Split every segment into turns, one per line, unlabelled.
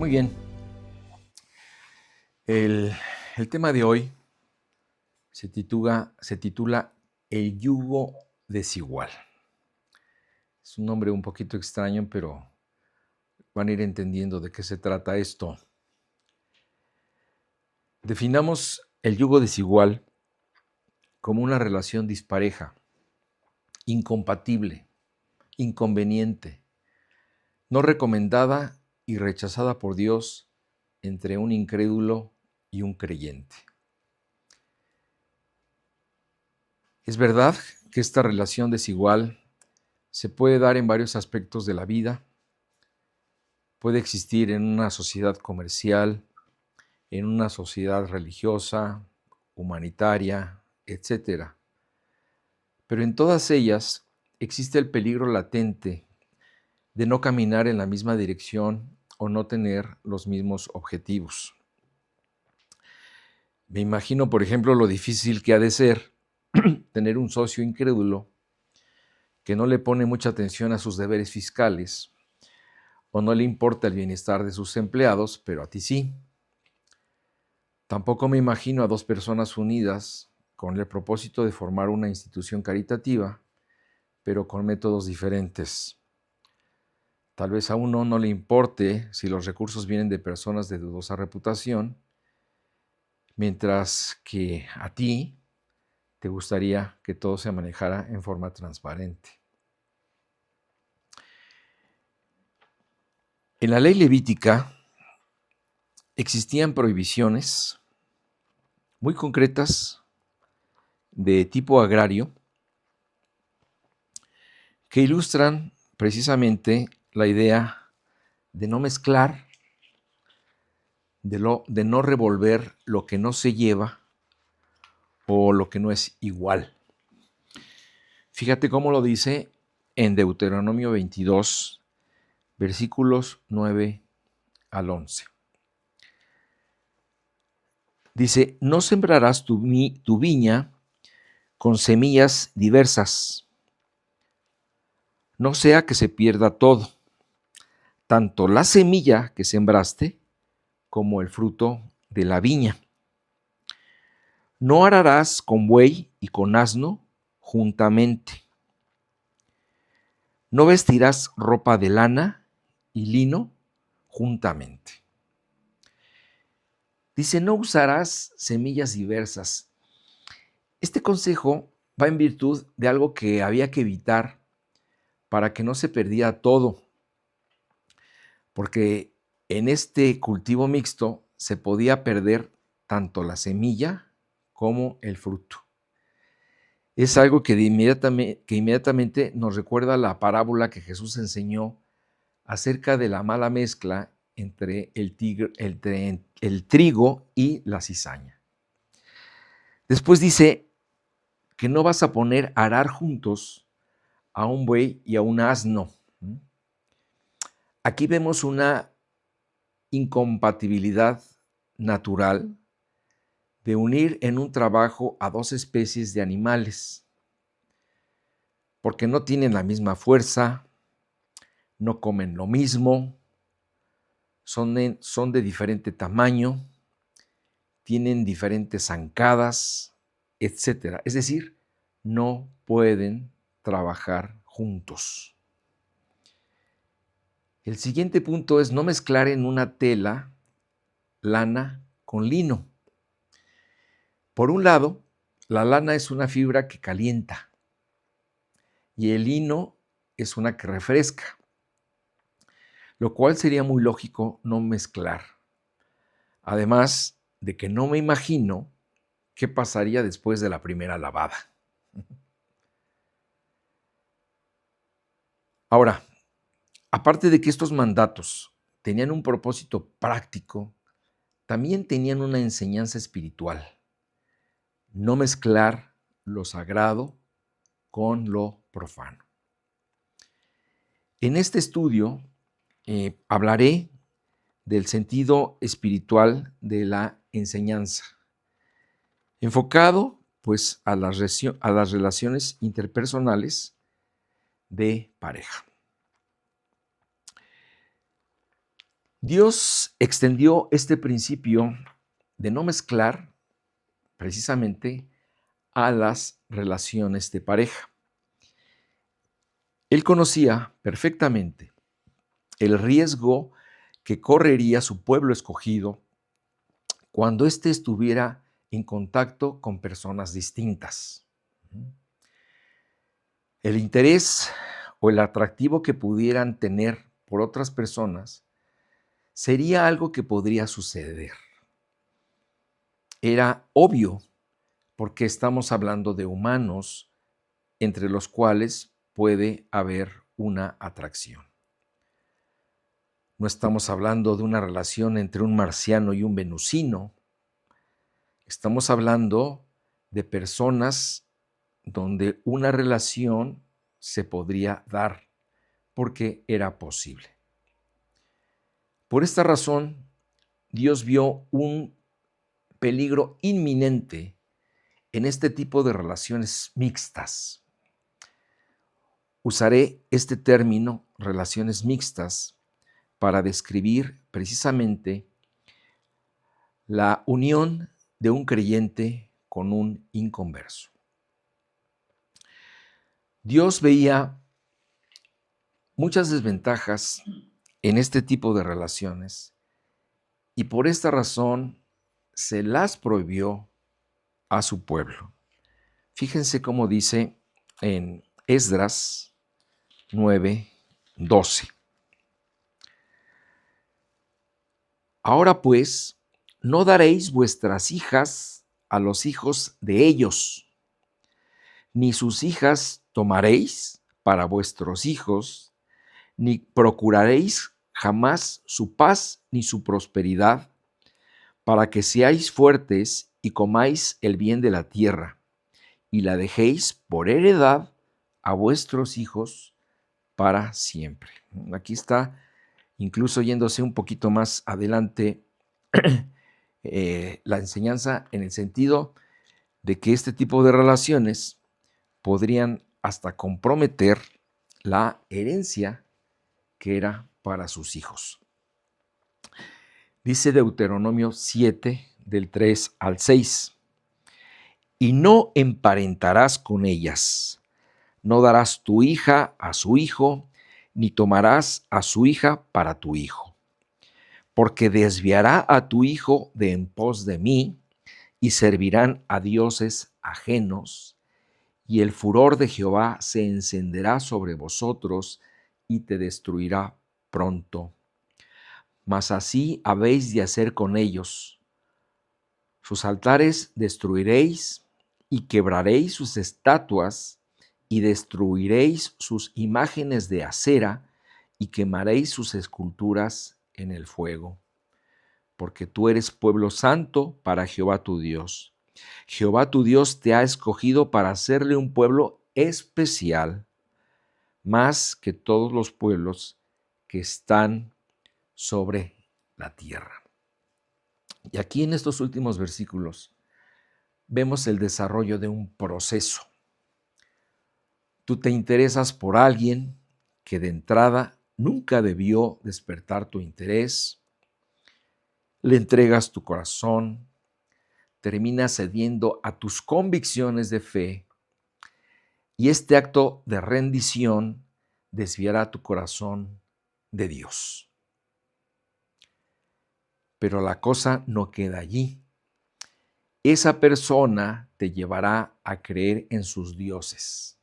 Muy bien. El, el tema de hoy se titula El yugo desigual. Es un nombre un poquito extraño, pero van a ir entendiendo de qué se trata esto. Definamos el yugo desigual como una relación dispareja, incompatible, inconveniente, no recomendada y rechazada por Dios entre un incrédulo y un creyente. Es verdad que esta relación desigual se puede dar en varios aspectos de la vida. Puede existir en una sociedad comercial, en una sociedad religiosa, humanitaria, etc. Pero en todas ellas existe el peligro latente de no caminar en la misma dirección o no tener los mismos objetivos. Me imagino, por ejemplo, lo difícil que ha de ser tener un socio incrédulo que no le pone mucha atención a sus deberes fiscales o no le importa el bienestar de sus empleados, pero a ti sí. Tampoco me imagino a dos personas unidas con el propósito de formar una institución caritativa, pero con métodos diferentes. Tal vez a uno no le importe si los recursos vienen de personas de dudosa reputación, mientras que a ti te gustaría que todo se manejara en forma transparente. En la ley levítica existían prohibiciones muy concretas de tipo agrario que ilustran precisamente la idea de no mezclar, de no revolver lo que no se lleva o lo que no es igual. Fíjate cómo lo dice en Deuteronomio 22, versículos 9 al 11. Dice, no sembrarás tu viña con semillas diversas, no sea que se pierda todo, tanto la semilla que sembraste como el fruto de la viña. No ararás con buey y con asno juntamente. No vestirás ropa de lana y lino juntamente. Dice, no usarás semillas diversas. Este consejo va en virtud de algo que había que evitar para que no se perdiera todo, porque en este cultivo mixto se podía perder tanto la semilla como el fruto. Es algo que inmediatamente nos recuerda la parábola que Jesús enseñó acerca de la mala mezcla entre el trigo y la cizaña. Después dice que no vas a poner a arar juntos a un buey y a un asno. Aquí vemos una incompatibilidad natural de unir en un trabajo a dos especies de animales, porque no tienen la misma fuerza, no comen lo mismo, son de diferente tamaño, tienen diferentes zancadas, etc. Es decir, no pueden trabajar juntos. El siguiente punto es no mezclar en una tela lana con lino. Por un lado, la lana es una fibra que calienta y el lino es una que refresca, lo cual sería muy lógico no mezclar. Además de que no me imagino qué pasaría después de la primera lavada. Ahora, aparte de que estos mandatos tenían un propósito práctico, también tenían una enseñanza espiritual. No mezclar lo sagrado con lo profano. En este estudio hablaré del sentido espiritual de la enseñanza, enfocado pues a las relaciones interpersonales de pareja. Dios extendió este principio de no mezclar precisamente a las relaciones de pareja. Él conocía perfectamente el riesgo que correría su pueblo escogido cuando éste estuviera en contacto con personas distintas. El interés o el atractivo que pudieran tener por otras personas sería algo que podría suceder. Era obvio porque estamos hablando de humanos entre los cuales puede haber una atracción. No estamos hablando de una relación entre un marciano y un venusino. Estamos hablando de personas donde una relación se podría dar porque era posible. Por esta razón, Dios vio un peligro inminente en este tipo de relaciones mixtas. Usaré este término, relaciones mixtas, para describir precisamente la unión de un creyente con un inconverso. Dios veía muchas desventajas en este tipo de relaciones y por esta razón se las prohibió a su pueblo. Fíjense cómo dice en Esdras 9:12. Ahora pues, no daréis vuestras hijas a los hijos de ellos, ni sus hijas tomaréis para vuestros hijos, ni procuraréis jamás su paz ni su prosperidad, para que seáis fuertes y comáis el bien de la tierra, y la dejéis por heredad a vuestros hijos para siempre. Aquí está, incluso yéndose un poquito más adelante, la enseñanza en el sentido de que este tipo de relaciones podrían hasta comprometer la herencia que era para sus hijos. Dice Deuteronomio 7, del 3 al 6, y no emparentarás con ellas, no darás tu hija a su hijo, ni tomarás a su hija para tu hijo, porque desviará a tu hijo de en pos de mí, y servirán a dioses ajenos, y el furor de Jehová se encenderá sobre vosotros, y te destruirá pronto. Mas así habéis de hacer con ellos. Sus altares destruiréis, y quebraréis sus estatuas, y destruiréis sus imágenes de acera, y quemaréis sus esculturas en el fuego. Porque tú eres pueblo santo para Jehová tu Dios. Jehová tu Dios te ha escogido para hacerle un pueblo especial, más que todos los pueblos que están sobre la tierra. Y aquí en estos últimos versículos vemos el desarrollo de un proceso. Tú te interesas por alguien que de entrada nunca debió despertar tu interés, le entregas tu corazón, terminas cediendo a tus convicciones de fe, y este acto de rendición desviará tu corazón de Dios. Pero la cosa no queda allí. Esa persona te llevará a creer en sus dioses.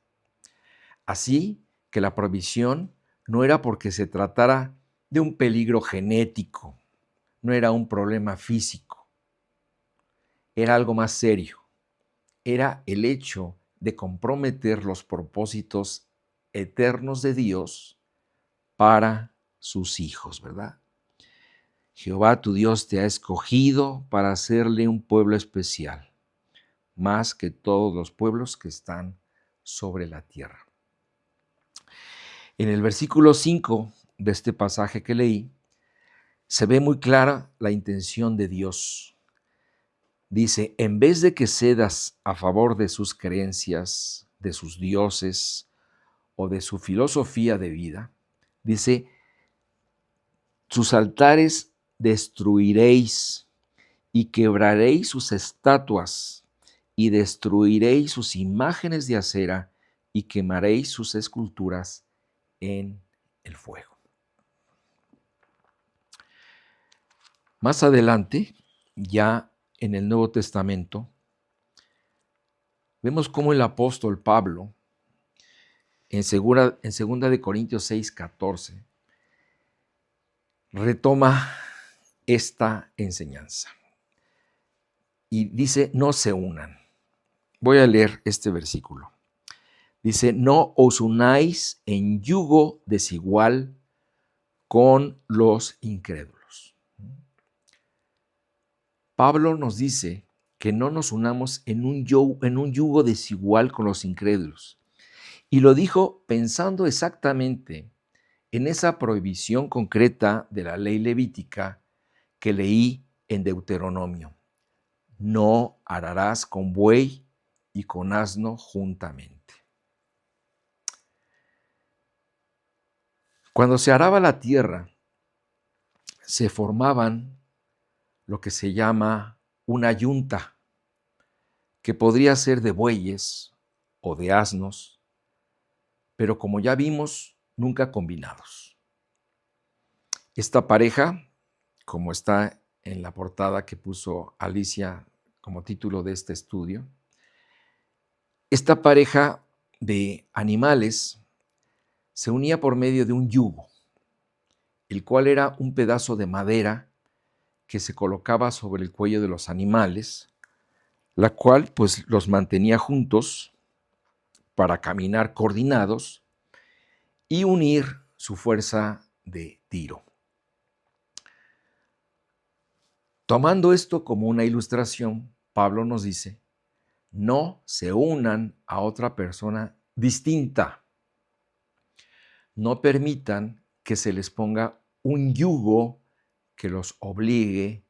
Así que la provisión no era porque se tratara de un peligro genético, no era un problema físico, era algo más serio. Era el hecho de comprometer los propósitos eternos de Dios para sus hijos, ¿verdad? Jehová tu Dios te ha escogido para hacerle un pueblo especial, más que todos los pueblos que están sobre la tierra. En el versículo 5 de este pasaje que leí, se ve muy clara la intención de Dios. Dice, en vez de que cedas a favor de sus creencias, de sus dioses o de su filosofía de vida, dice, sus altares destruiréis y quebraréis sus estatuas y destruiréis sus imágenes de acera y quemaréis sus esculturas en el fuego. Más adelante, ya en el Nuevo Testamento, vemos cómo el apóstol Pablo, en 2 de Corintios 6:14, retoma esta enseñanza y dice, no se unan. Voy a leer este versículo. Dice, no os unáis en yugo desigual con los incrédulos. Pablo nos dice que no nos unamos en un yugo desigual con los incrédulos. Y lo dijo pensando exactamente en esa prohibición concreta de la ley levítica que leí en Deuteronomio. No ararás con buey y con asno juntamente. Cuando se araba la tierra, se formaban lo que se llama una yunta, que podría ser de bueyes o de asnos, pero como ya vimos, nunca combinados. Esta pareja, como está en la portada que puso Alicia como título de este estudio, esta pareja de animales se unía por medio de un yugo, el cual era un pedazo de madera que se colocaba sobre el cuello de los animales, la cual pues los mantenía juntos para caminar coordinados y unir su fuerza de tiro. Tomando esto como una ilustración, Pablo nos dice, no se unan a otra persona distinta. No permitan que se les ponga un yugo que los obligue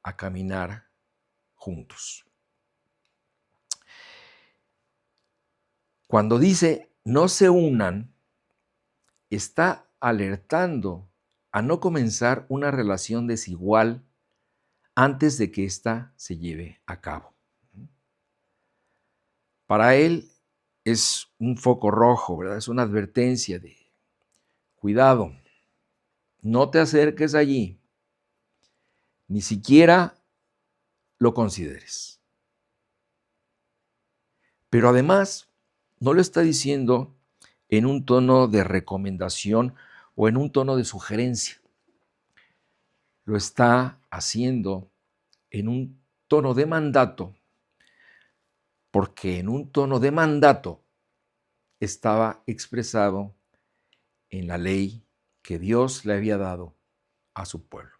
a caminar juntos. Cuando dice no se unan, está alertando a no comenzar una relación desigual antes de que ésta se lleve a cabo. Para él es un foco rojo, ¿verdad? Es una advertencia de cuidado, no te acerques allí, ni siquiera lo consideres. Pero además, no lo está diciendo en un tono de recomendación o en un tono de sugerencia. Lo está haciendo en un tono de mandato, porque en un tono de mandato estaba expresado en la ley que Dios le había dado a su pueblo.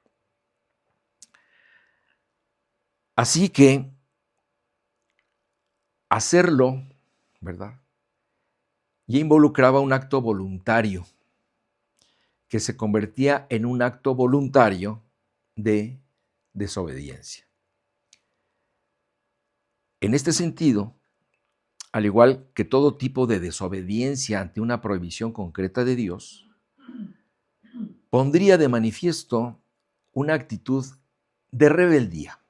Así que hacerlo, ¿verdad? Ya involucraba un acto voluntario, que se convertía en un acto voluntario de desobediencia. En este sentido, al igual que todo tipo de desobediencia ante una prohibición concreta de Dios, pondría de manifiesto una actitud de rebeldía,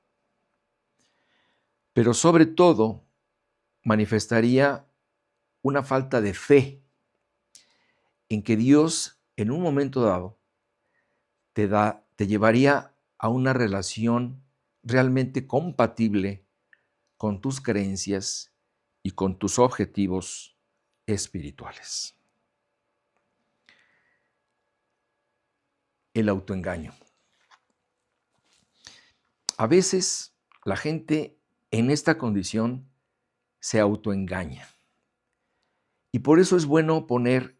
pero sobre todo manifestaría una falta de fe en que Dios en un momento dado te llevaría a una relación realmente compatible con tus creencias y con tus objetivos espirituales. El autoengaño. A veces la gente en esta condición se autoengaña. Y por eso es bueno poner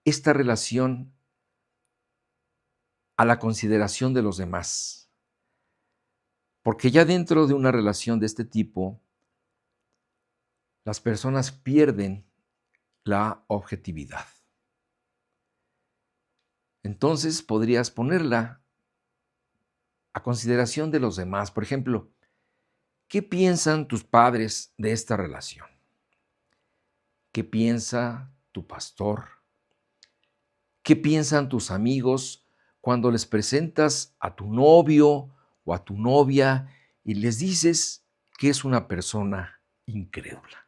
esta relación a la consideración de los demás. Porque ya dentro de una relación de este tipo, las personas pierden la objetividad. Entonces podrías ponerla a consideración de los demás. Por ejemplo, ¿qué piensan tus padres de esta relación? ¿Qué piensa tu pastor? ¿Qué piensan tus amigos cuando les presentas a tu novio o a tu novia y les dices que es una persona incrédula?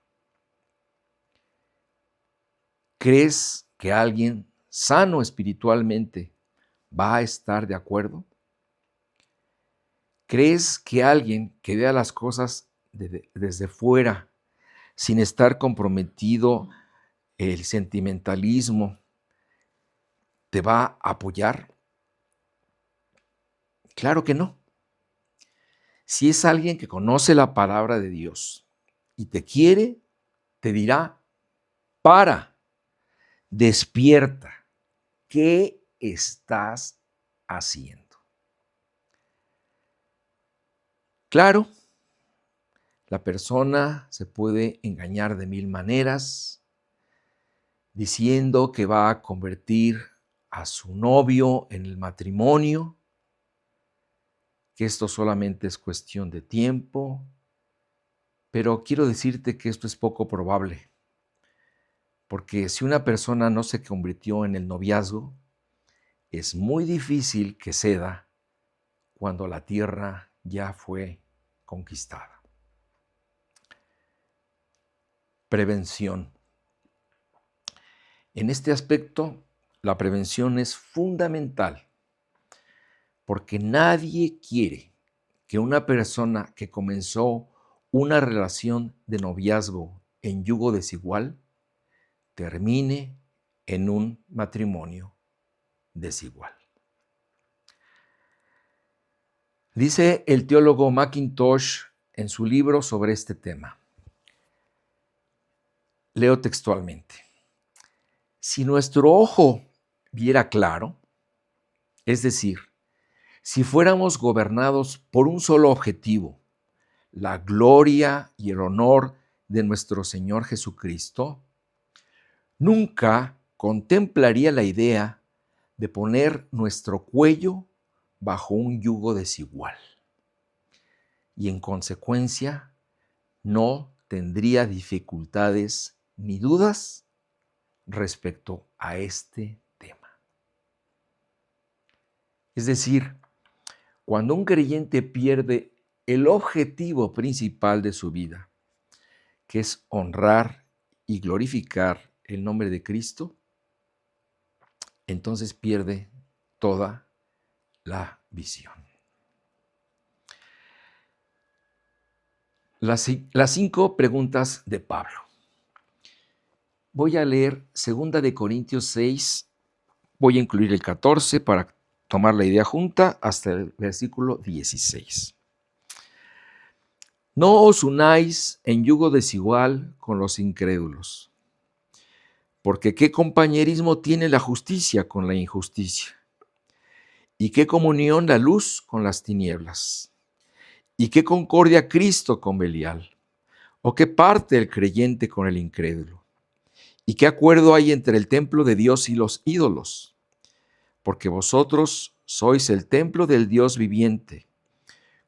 ¿Crees que alguien sano espiritualmente va a estar de acuerdo? ¿Crees que alguien que vea las cosas desde fuera, sin estar comprometido el sentimentalismo, te va a apoyar? Claro que no. Si es alguien que conoce la palabra de Dios y te quiere, te dirá: para, despierta, ¿qué estás haciendo? Claro, la persona se puede engañar de mil maneras, diciendo que va a convertir a su novio en el matrimonio, que esto solamente es cuestión de tiempo, pero quiero decirte que esto es poco probable, porque si una persona no se convirtió en el noviazgo, es muy difícil que ceda cuando la tierra ya fue conquistada. Prevención. En este aspecto, la prevención es fundamental, porque nadie quiere que una persona que comenzó una relación de noviazgo en yugo desigual termine en un matrimonio desigual. Dice el teólogo Mackintosh en su libro sobre este tema. Leo textualmente: si nuestro ojo viera claro, es decir, si fuéramos gobernados por un solo objetivo, la gloria y el honor de nuestro Señor Jesucristo, nunca contemplaría la idea de poner nuestro cuello bajo un yugo desigual y en consecuencia no tendría dificultades ni dudas respecto a este tema. Es decir, cuando un creyente pierde el objetivo principal de su vida, que es honrar y glorificar el nombre de Cristo, entonces pierde toda la visión. Las 5 preguntas de Pablo. Voy a leer 2 de Corintios 6, voy a incluir el 14 para tomar la idea junta hasta el versículo 16. No os unáis en yugo desigual con los incrédulos, porque ¿qué compañerismo tiene la justicia con la injusticia? ¿Y qué comunión la luz con las tinieblas? ¿Y qué concordia Cristo con Belial? ¿O qué parte el creyente con el incrédulo? ¿Y qué acuerdo hay entre el templo de Dios y los ídolos? Porque vosotros sois el templo del Dios viviente.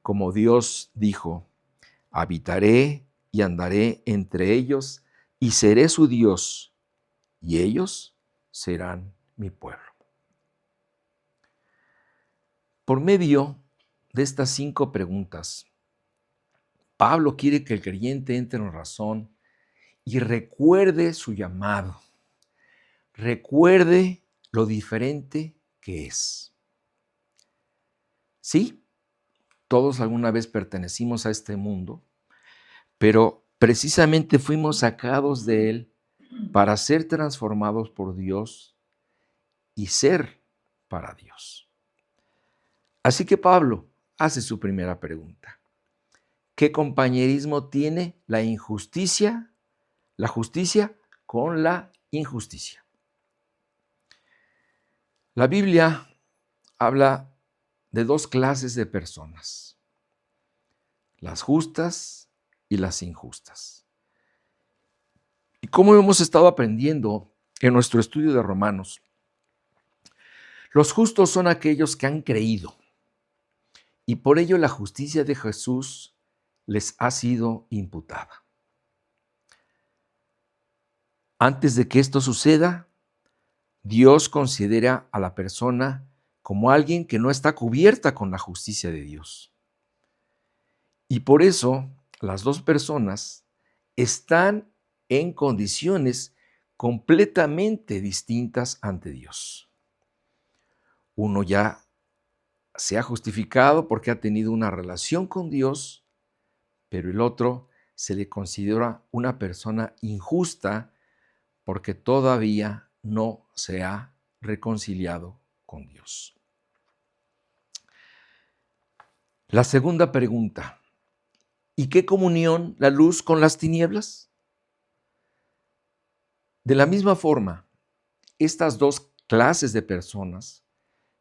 Como Dios dijo: habitaré y andaré entre ellos y seré su Dios, y ellos serán mi pueblo. Por medio de estas 5 preguntas, Pablo quiere que el creyente entre en razón y recuerde su llamado. Recuerde lo diferente que es. Sí, todos alguna vez pertenecimos a este mundo, pero precisamente fuimos sacados de él para ser transformados por Dios y ser para Dios. Así que Pablo hace su primera pregunta. ¿Qué compañerismo tiene la justicia con la injusticia? La Biblia habla de 2 clases de personas, las justas y las injustas. Y como hemos estado aprendiendo en nuestro estudio de Romanos, los justos son aquellos que han creído y por ello la justicia de Jesús les ha sido imputada. Antes de que esto suceda, Dios considera a la persona como alguien que no está cubierta con la justicia de Dios. Y por eso las dos personas están en condiciones completamente distintas ante Dios. Uno ya se ha justificado porque ha tenido una relación con Dios, pero el otro se le considera una persona injusta porque todavía no se ha reconciliado con Dios. La segunda pregunta: ¿y qué comunión la luz con las tinieblas? De la misma forma, estas dos clases de personas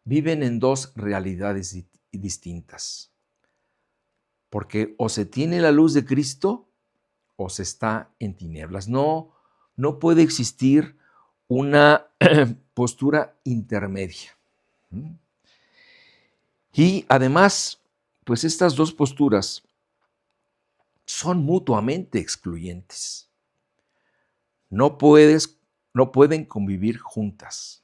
viven en dos realidades distintas, porque o se tiene la luz de Cristo o se está en tinieblas. No puede existir una postura intermedia. Y además, pues estas dos posturas son mutuamente excluyentes. No pueden convivir juntas.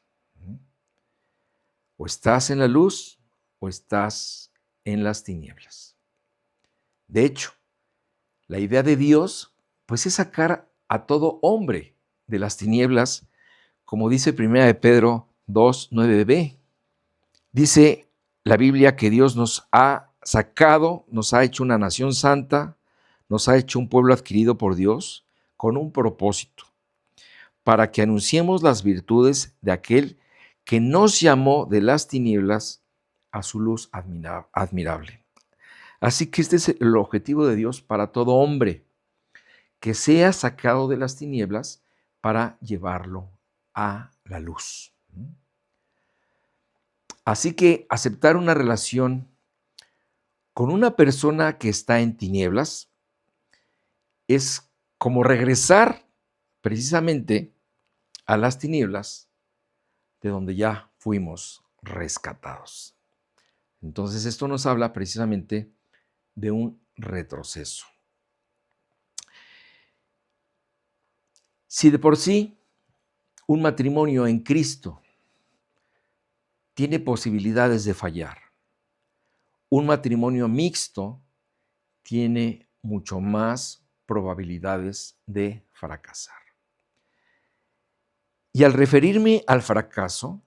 O estás en la luz o estás en las tinieblas. De hecho, la idea de Dios, pues, es sacar a todo hombre de las tinieblas, como dice 1 de Pedro 2, 9b. Dice la Biblia que Dios nos ha sacado, nos ha hecho una nación santa, nos ha hecho un pueblo adquirido por Dios con un propósito, para que anunciemos las virtudes de aquel que nos llamó de las tinieblas a su luz admirable. Así que este es el objetivo de Dios para todo hombre, que sea sacado de las tinieblas para llevarlo a la luz. Así que aceptar una relación con una persona que está en tinieblas es como regresar precisamente a las tinieblas de donde ya fuimos rescatados. Entonces esto nos habla precisamente de un retroceso. Si de por sí un matrimonio en Cristo tiene posibilidades de fallar, un matrimonio mixto tiene mucho más probabilidades de fracasar. Y al referirme al fracaso,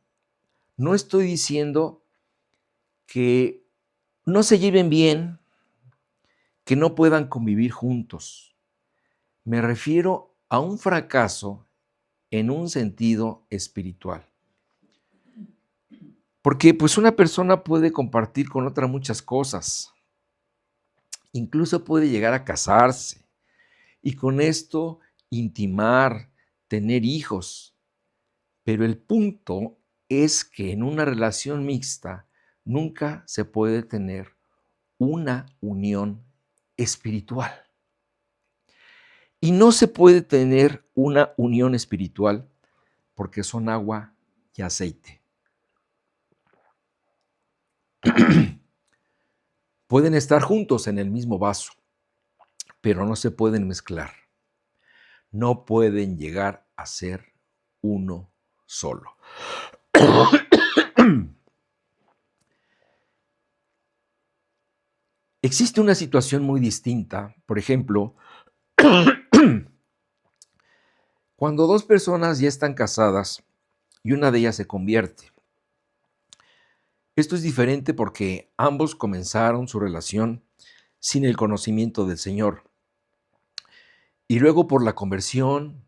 no estoy diciendo que no se lleven bien, que no puedan convivir juntos. Me refiero a un fracaso en un sentido espiritual. Porque pues una persona puede compartir con otra muchas cosas. Incluso puede llegar a casarse y con esto intimar, tener hijos. Pero el punto es que en una relación mixta nunca se puede tener una unión espiritual. Y no se puede tener una unión espiritual porque son agua y aceite. Pueden estar juntos en el mismo vaso, pero no se pueden mezclar. No pueden llegar a ser uno solo. Existe una situación muy distinta, por ejemplo, cuando dos personas ya están casadas y una de ellas se convierte. Esto es diferente porque ambos comenzaron su relación sin el conocimiento del Señor. Y luego por la conversión,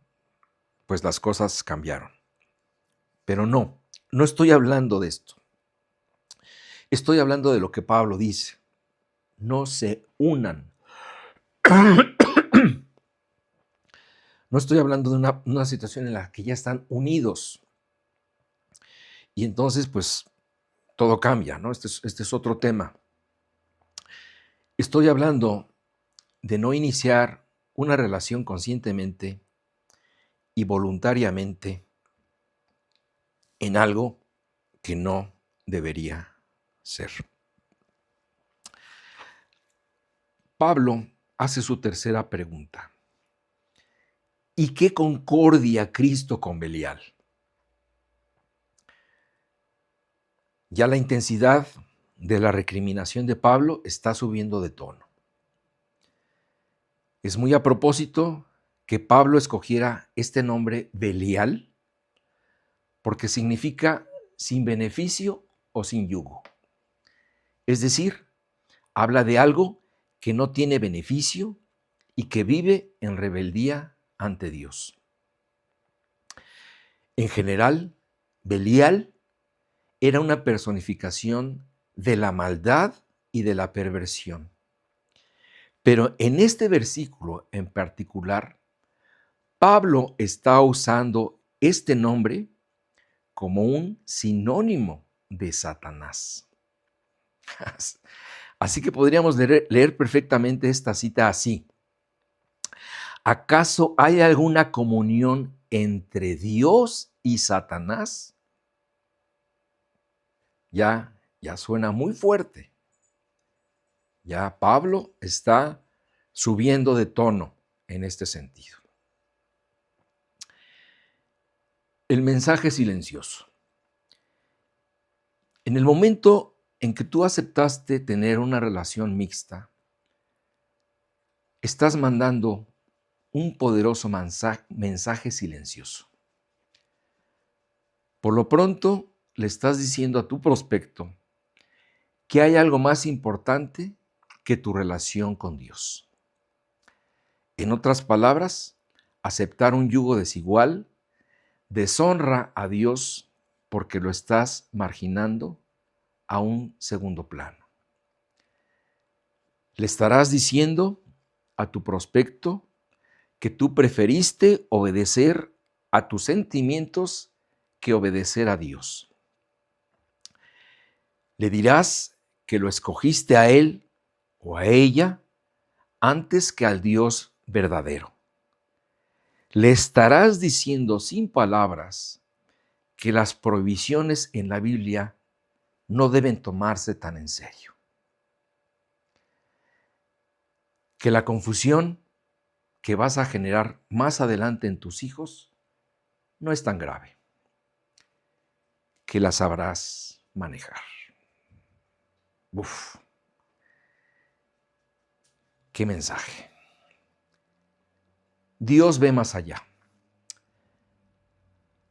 pues las cosas cambiaron. Pero no estoy hablando de esto. Estoy hablando de lo que Pablo dice. No se unan. No estoy hablando de una situación en la que ya están unidos. Y entonces, pues, todo cambia, ¿no? Este es otro tema. Estoy hablando de no iniciar una relación conscientemente y voluntariamente en algo que no debería ser. Pablo hace su tercera pregunta. ¿Y qué concordia Cristo con Belial? Ya la intensidad de la recriminación de Pablo está subiendo de tono. Es muy a propósito que Pablo escogiera este nombre Belial, porque significa sin beneficio o sin yugo. Es decir, habla de algo que no tiene beneficio y que vive en rebeldía ante Dios. En general, Belial era una personificación de la maldad y de la perversión. Pero en este versículo en particular, Pablo está usando este nombre como un sinónimo de Satanás. Así que podríamos leer perfectamente esta cita así. ¿Acaso hay alguna comunión entre Dios y Satanás? Ya suena muy fuerte. Ya Pablo está subiendo de tono en este sentido. El mensaje silencioso. En el momento en que tú aceptaste tener una relación mixta, estás mandando un poderoso mensaje silencioso. Por lo pronto, le estás diciendo a tu prospecto que hay algo más importante que tu relación con Dios. En otras palabras, aceptar un yugo desigual deshonra a Dios porque lo estás marginando a un segundo plano. Le estarás diciendo a tu prospecto que tú preferiste obedecer a tus sentimientos que obedecer a Dios. Le dirás que lo escogiste a él o a ella antes que al Dios verdadero. Le estarás diciendo sin palabras que las prohibiciones en la Biblia no deben tomarse tan en serio. Que la confusión que vas a generar más adelante en tus hijos no es tan grave, que la sabrás manejar. Uf, qué mensaje. Dios ve más allá.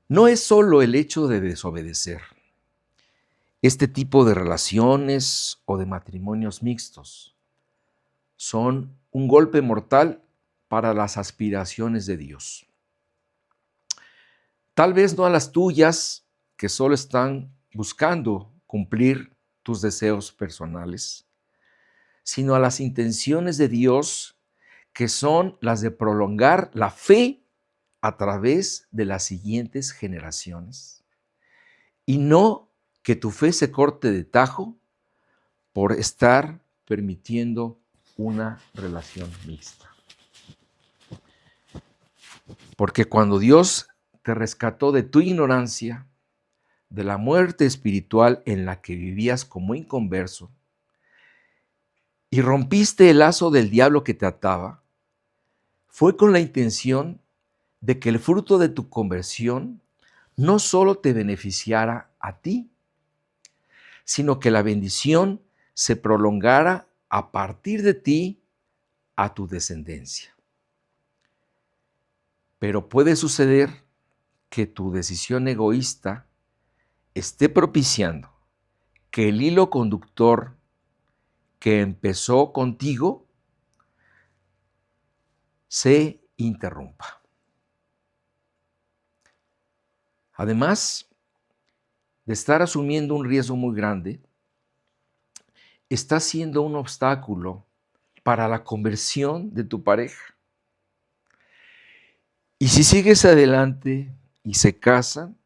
No es solo el hecho de desobedecer. Este tipo de relaciones o de matrimonios mixtos son un golpe mortal para las aspiraciones de Dios. Tal vez no a las tuyas, que solo están buscando cumplir tus deseos personales, sino a las intenciones de Dios, que son las de prolongar la fe a través de las siguientes generaciones. Y no que tu fe se corte de tajo por estar permitiendo una relación mixta. Porque cuando Dios te rescató de tu ignorancia, de la muerte espiritual en la que vivías como inconverso, y rompiste el lazo del diablo que te ataba, fue con la intención de que el fruto de tu conversión no solo te beneficiara a ti, sino que la bendición se prolongara a partir de ti a tu descendencia. Pero puede suceder que tu decisión egoísta esté propiciando que el hilo conductor que empezó contigo se interrumpa. Además de estar asumiendo un riesgo muy grande, está siendo un obstáculo para la conversión de tu pareja. Y si sigues adelante y se casan,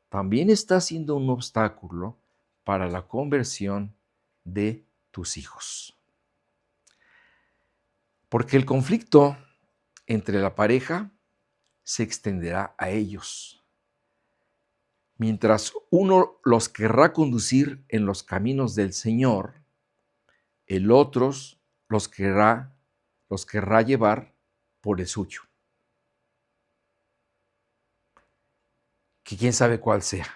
también está siendo un obstáculo para la conversión de tus hijos. Porque el conflicto entre la pareja se extenderá a ellos. Mientras uno los querrá conducir en los caminos del Señor, el otro los querrá llevar por el suyo. Que quién sabe cuál sea.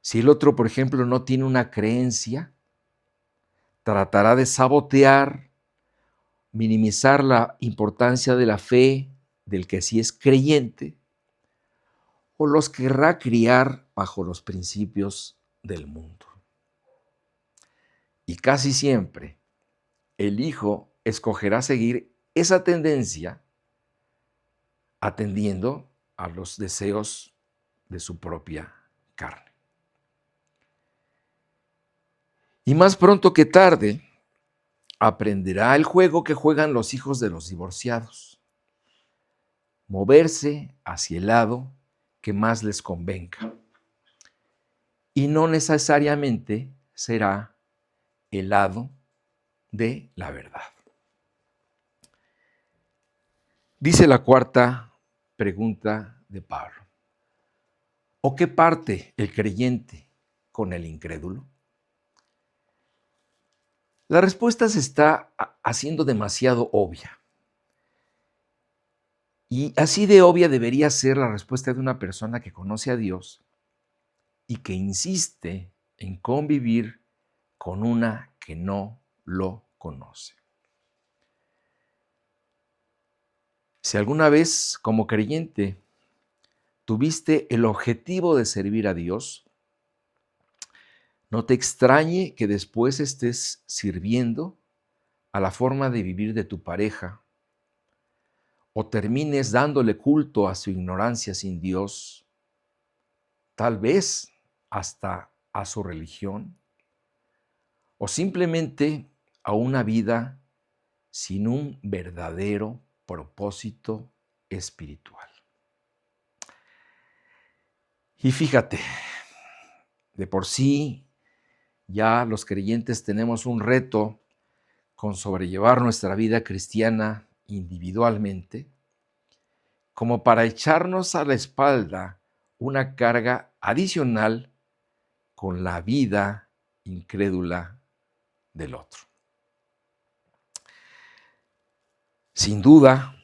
Si el otro, por ejemplo, no tiene una creencia, tratará de sabotear, minimizar la importancia de la fe del que sí es creyente, o los querrá criar bajo los principios del mundo. Y casi siempre el hijo escogerá seguir esa tendencia atendiendo a los deseos de su propia carne. Y más pronto que tarde, aprenderá el juego que juegan los hijos de los divorciados: moverse hacia el lado que más les convenga. Y no necesariamente será el lado de la verdad. Dice la cuarta pregunta de Pablo: ¿o qué parte el creyente con el incrédulo? La respuesta se está haciendo demasiado obvia. Y así de obvia debería ser la respuesta de una persona que conoce a Dios y que insiste en convivir con una que no lo conoce. Si alguna vez como creyente tuviste el objetivo de servir a Dios, no te extrañe que después estés sirviendo a la forma de vivir de tu pareja, o termines dándole culto a su ignorancia sin Dios, tal vez hasta a su religión, o simplemente a una vida sin un verdadero propósito espiritual. Y fíjate, de por sí ya los creyentes tenemos un reto con sobrellevar nuestra vida cristiana individualmente, como para echarnos a la espalda una carga adicional con la vida incrédula del otro. Sin duda,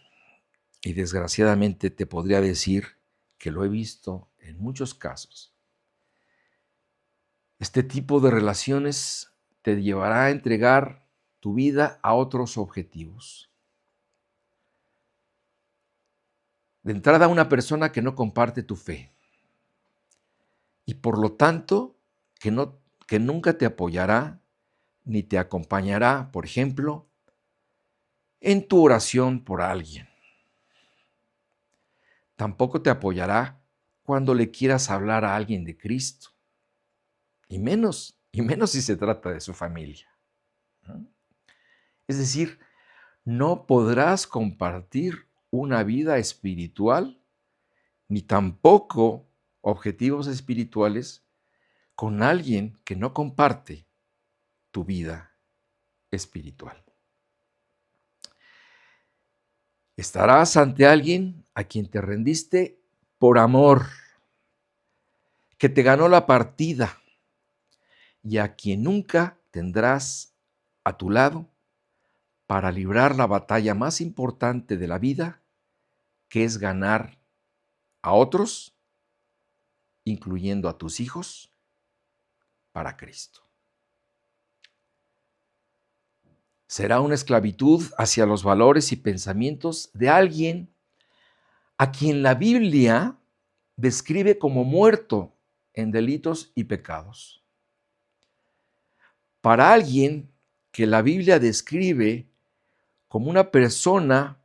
y desgraciadamente te podría decir que lo he visto en muchos casos, este tipo de relaciones te llevará a entregar tu vida a otros objetivos. De entrada, una persona que no comparte tu fe y por lo tanto que nunca te apoyará ni te acompañará, por ejemplo, en tu oración por alguien. Tampoco te apoyará cuando le quieras hablar a alguien de Cristo, y menos si se trata de su familia, ¿no? Es decir, no podrás compartir una vida espiritual ni tampoco objetivos espirituales con alguien que no comparte tu vida espiritual. Estarás ante alguien a quien te rendiste por amor, que te ganó la partida y a quien nunca tendrás a tu lado para librar la batalla más importante de la vida, que es ganar a otros, incluyendo a tus hijos, para Cristo. Será una esclavitud hacia los valores y pensamientos de alguien a quien la Biblia describe como muerto en delitos y pecados. Para alguien que la Biblia describe como una persona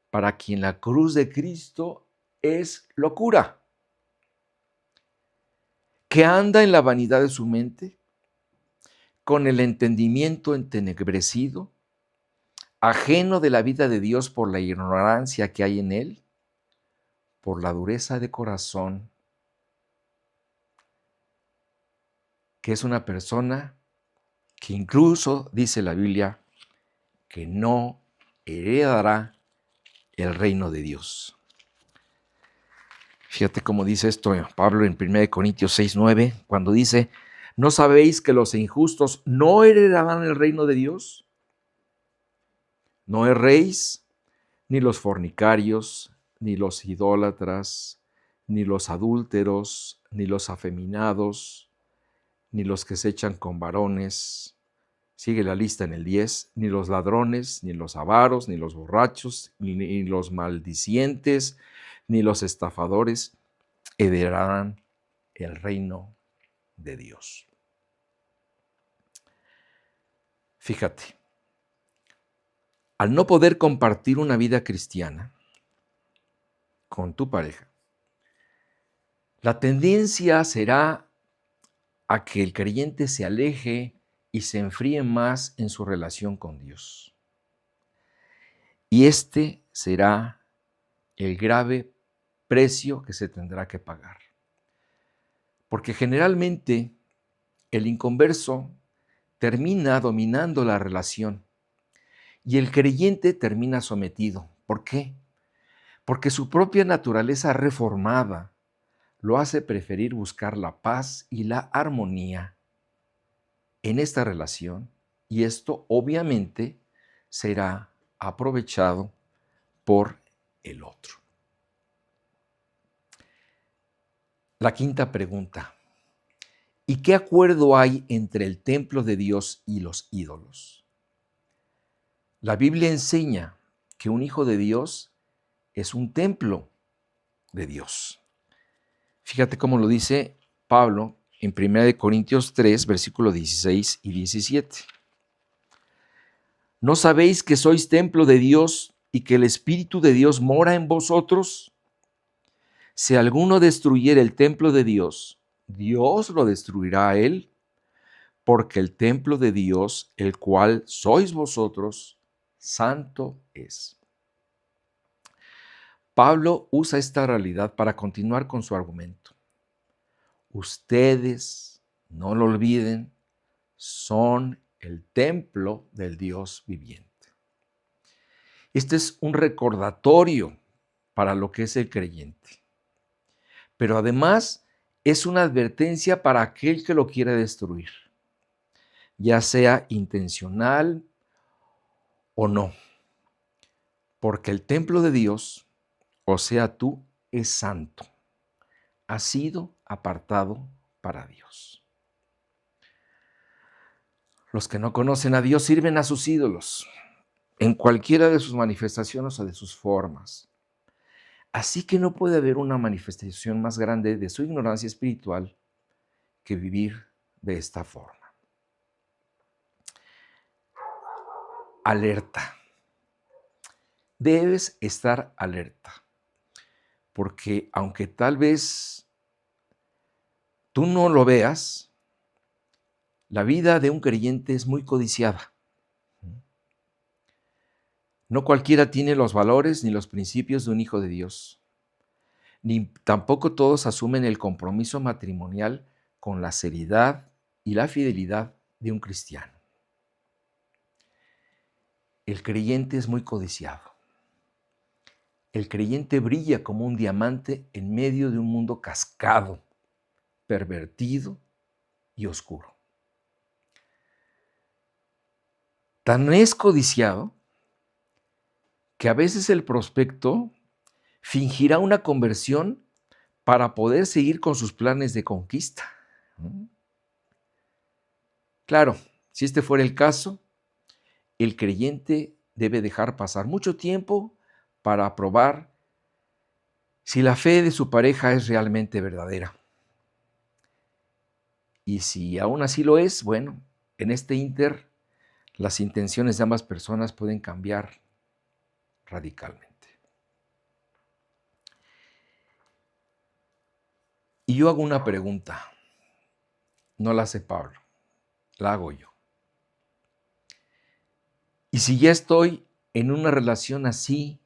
para quien la cruz de Cristo es locura, que anda en la vanidad de su mente, con el entendimiento entenebrecido, ajeno de la vida de Dios por la ignorancia que hay en él, por la dureza de corazón, que es una persona que incluso, dice la Biblia, que no heredará el reino de Dios. Fíjate cómo dice esto Pablo en 1 Corintios 6:9, cuando dice: ¿no sabéis que los injustos no heredarán el reino de Dios? No erréis, ni los fornicarios, ni los idólatras, ni los adúlteros, ni los afeminados, ni los que se echan con varones. Sigue la lista en el 10, ni los ladrones, ni los avaros, ni los borrachos, ni los maldicientes, ni los estafadores heredarán el reino de Dios. Fíjate, al no poder compartir una vida cristiana con tu pareja, la tendencia será a que el creyente se aleje y se enfríe más en su relación con Dios. Y este será el grave precio que se tendrá que pagar. Porque generalmente el inconverso termina dominando la relación y el creyente termina sometido. ¿Por qué? Porque su propia naturaleza reformada lo hace preferir buscar la paz y la armonía en esta relación, y esto obviamente será aprovechado por el otro. La quinta pregunta: ¿y qué acuerdo hay entre el templo de Dios y los ídolos? La Biblia enseña que un hijo de Dios es un templo de Dios. Fíjate cómo lo dice Pablo en 1 Corintios 3, versículos 16 y 17. ¿No sabéis que sois templo de Dios y que el Espíritu de Dios mora en vosotros? Si alguno destruyere el templo de Dios, Dios lo destruirá a él, porque el templo de Dios, el cual sois vosotros, santo es. Pablo usa esta realidad para continuar con su argumento. Ustedes, no lo olviden, son el templo del Dios viviente. Este es un recordatorio para lo que es el creyente, pero además es una advertencia para aquel que lo quiere destruir, ya sea intencional o no, porque el templo de Dios, o sea tú, es santo, ha sido apartado para Dios. Los que no conocen a Dios sirven a sus ídolos en cualquiera de sus manifestaciones o de sus formas. Así que no puede haber una manifestación más grande de su ignorancia espiritual que vivir de esta forma. Alerta. Debes estar alerta, porque aunque tal vez tú no lo veas, la vida de un creyente es muy codiciada. No cualquiera tiene los valores ni los principios de un hijo de Dios, ni tampoco todos asumen el compromiso matrimonial con la seriedad y la fidelidad de un cristiano. El creyente es muy codiciado. El creyente brilla como un diamante en medio de un mundo cascado, pervertido y oscuro. Tan es codiciado que a veces el prospecto fingirá una conversión para poder seguir con sus planes de conquista. Claro, si este fuera el caso, el creyente debe dejar pasar mucho tiempo para probar si la fe de su pareja es realmente verdadera. Y si aún así lo es, bueno, en este ínter, las intenciones de ambas personas pueden cambiar radicalmente. Y yo hago una pregunta, no la hace Pablo, la hago yo. Y si ya estoy en una relación así,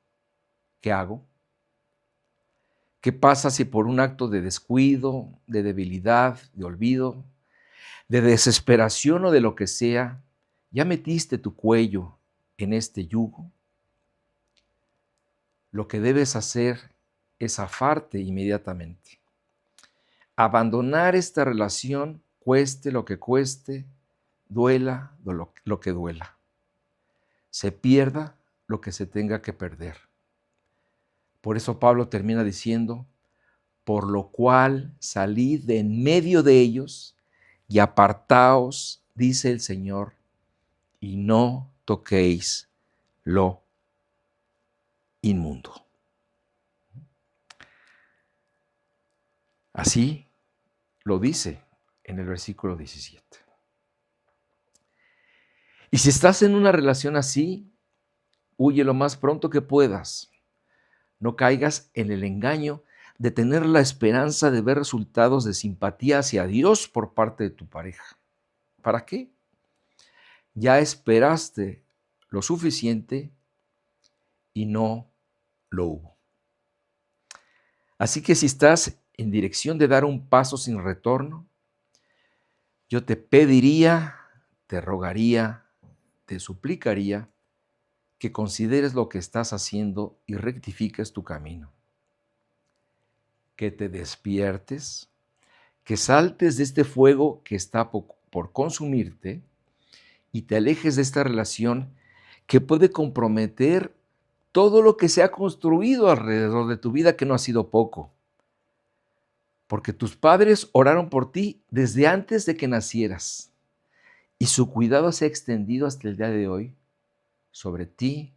¿qué hago? ¿Qué pasa si por un acto de descuido, de debilidad, de olvido, de desesperación o de lo que sea, ya metiste tu cuello en este yugo? Lo que debes hacer es zafarte inmediatamente. Abandonar esta relación, cueste lo que cueste, duela lo que duela. Se pierda lo que se tenga que perder. Por eso Pablo termina diciendo, por lo cual salid de en medio de ellos y apartaos, dice el Señor, y no toquéis lo inmundo. Así lo dice en el versículo 17. Y si estás en una relación así, huye lo más pronto que puedas. No caigas en el engaño de tener la esperanza de ver resultados de simpatía hacia Dios por parte de tu pareja. ¿Para qué? Ya esperaste lo suficiente y no lo hubo. Así que si estás en dirección de dar un paso sin retorno, yo te pediría, te rogaría, te suplicaría que consideres lo que estás haciendo y rectifiques tu camino. Que te despiertes, que saltes de este fuego que está por consumirte y te alejes de esta relación que puede comprometer todo lo que se ha construido alrededor de tu vida, que no ha sido poco. Porque tus padres oraron por ti desde antes de que nacieras y su cuidado se ha extendido hasta el día de hoy sobre ti,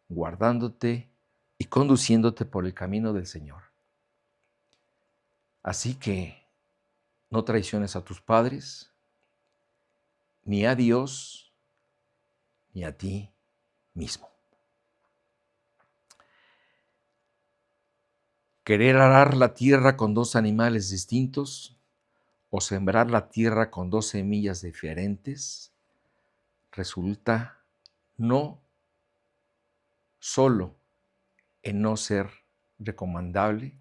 guardándote y conduciéndote por el camino del Señor. Así que no traiciones a tus padres, ni a Dios, ni a ti mismo. Querer arar la tierra con dos animales distintos o sembrar la tierra con dos semillas diferentes resulta no solo en no ser recomendable,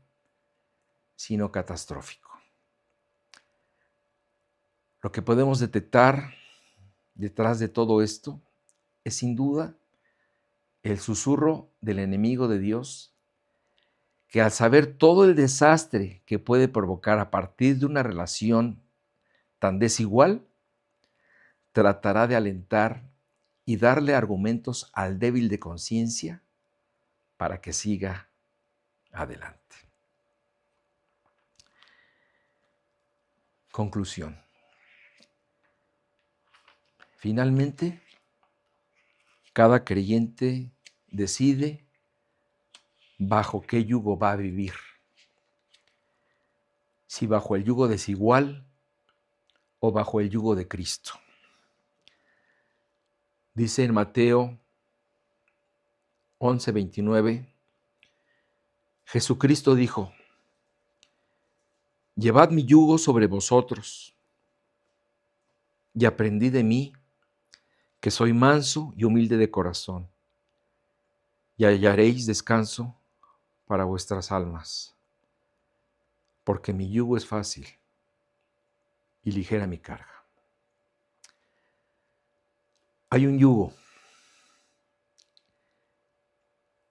sino catastrófico. Lo que podemos detectar detrás de todo esto es sin duda el susurro del enemigo de Dios, que al saber todo el desastre que puede provocar a partir de una relación tan desigual, tratará de alentar y darle argumentos al débil de conciencia para que siga adelante. Conclusión. Finalmente, cada creyente decide bajo qué yugo va a vivir. Si bajo el yugo desigual o bajo el yugo de Cristo. Dice en Mateo 11:29, Jesucristo dijo: Llevad mi yugo sobre vosotros y aprendid de mí, que soy manso y humilde de corazón, y hallaréis descanso para vuestras almas, porque mi yugo es fácil y ligera mi carga. Hay un yugo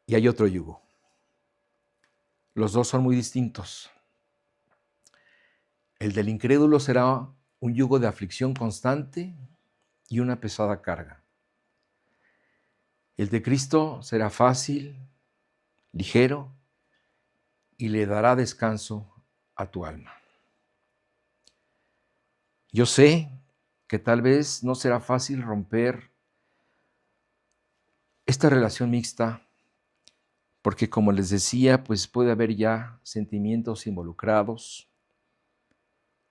y hay otro yugo. Los dos son muy distintos. El del incrédulo será un yugo de aflicción constante y una pesada carga. El de Cristo será fácil, ligero y le dará descanso a tu alma. Yo sé que tal vez no será fácil romper esta relación mixta, porque como les decía, pues puede haber ya sentimientos involucrados,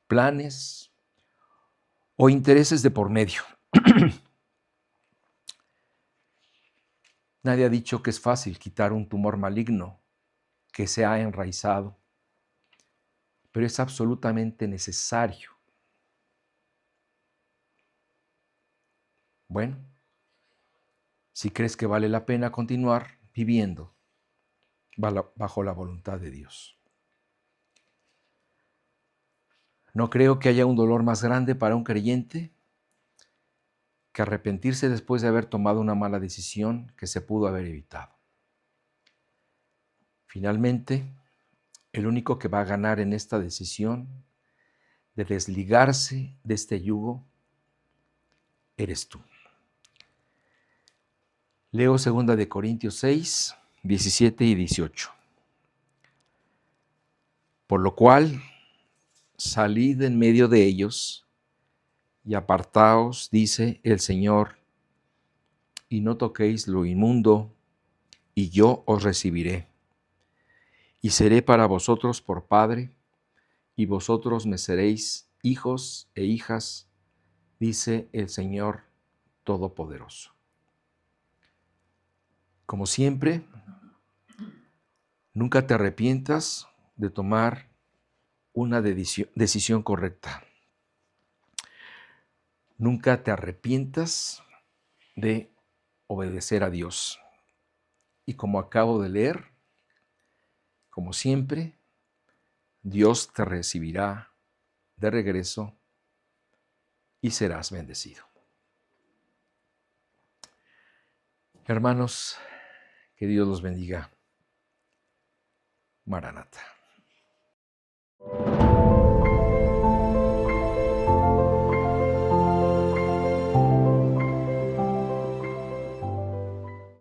planes o intereses de por medio. Nadie ha dicho que es fácil quitar un tumor maligno que se ha enraizado, pero es absolutamente necesario. Bueno, si crees que vale la pena continuar viviendo bajo la voluntad de Dios. No creo que haya un dolor más grande para un creyente que arrepentirse después de haber tomado una mala decisión que se pudo haber evitado. Finalmente, el único que va a ganar en esta decisión de desligarse de este yugo eres tú. Leo 2 Corintios 6, 17 y 18. Por lo cual, salid en medio de ellos y apartaos, dice el Señor, y no toquéis lo inmundo, y yo os recibiré. Y seré para vosotros por Padre, y vosotros me seréis hijos e hijas, dice el Señor Todopoderoso. Como siempre, nunca te arrepientas de tomar una decisión correcta. Nunca te arrepientas de obedecer a Dios. Y como acabo de leer, como siempre, Dios te recibirá de regreso y serás bendecido. Hermanos, que Dios los bendiga. Maranata.